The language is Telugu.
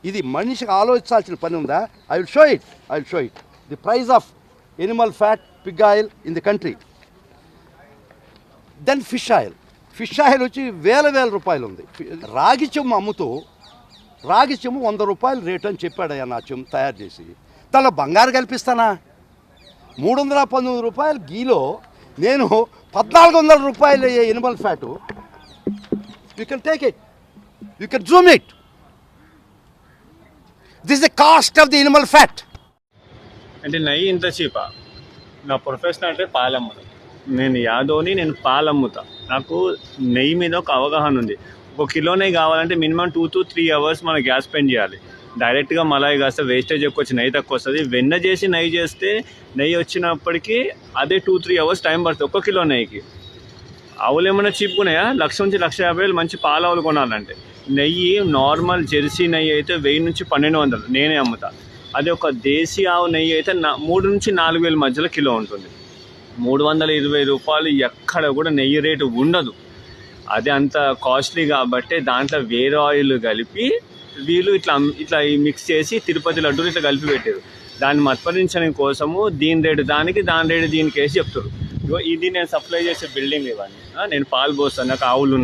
ఇది మనిషికి ఆలోచించాల్సిన పని ఉందా? I will show it the price of animal fat pig oil in the country. Then fish oil వచ్చి వేల రూపాయలు ఉంది. రాగి చెమ్ము అమ్ముతూ రాగి చెమ్ము 100 రూపాయలు రేటు అని చెప్పాడయ్యా నా చెమ్ము తయారు చేసి. తన బంగారు కల్పిస్తానా? 319 రూపాయలు గీలో నేను 1400 రూపాయలు Animal fat. You can take it, you can Zoom it. This the cost of the Animal fat. అంటే నెయ్యి ఇంత చీపా? నా ప్రొఫెషన్ అంటే పాలమ్మడం. నేను యాదవ్ని, నేను పాలమ్ముతా. నాకు నెయ్యి మీద ఒక అవగాహన ఉంది. 1 కిలో నెయ్యి కావాలంటే మినిమం 2 to 3 అవర్స్ మనం గ్యాస్ స్పెండ్ చేయాలి. డైరెక్ట్గా మలాయి కాస్తే వేస్టేజ్ ఎక్కువ వచ్చి నెయ్యి తక్కువ వస్తుంది. వెన్న చేసి నెయ్యి చేస్తే నెయ్యి వచ్చినప్పటికీ అదే 2-3 అవర్స్ టైం పడుతుంది 1 కిలో నెయ్యికి. ఆవులు ఏమైనా చీప్గా ఉన్నాయా? 1,00,000 నుంచి 1,50,000 మంచి పాల ఆవులు కొనాలంటే. నెయ్యి నార్మల్ జెర్సీ నెయ్యి అయితే 1000 నుంచి 1200 నేనే అమ్ముతా. అదే ఒక దేశీ ఆవు నెయ్యి అయితే 3 నుంచి 4,000 మధ్యలో కిలో ఉంటుంది. 320 రూపాయలు ఎక్కడ కూడా నెయ్యి రేటు ఉండదు. అది అంత కాస్ట్లీ కాబట్టి దాంట్లో వేరే ఆయిల్ కలిపి వీళ్ళు ఇట్లా మిక్స్ చేసి తిరుపతి లడ్డూలు ఇట్లా కలిపి పెట్టారు. దాన్ని మత్పరించడం కోసము దీని రేటు దానికి, దాని రేటు దీనికి వేసి చెప్తారు. ఇది నేను సప్లై చేసే బిల్డింగ్ ఇవన్నీ. నేను పాలు పోస్తాను, నాకు ఆవులు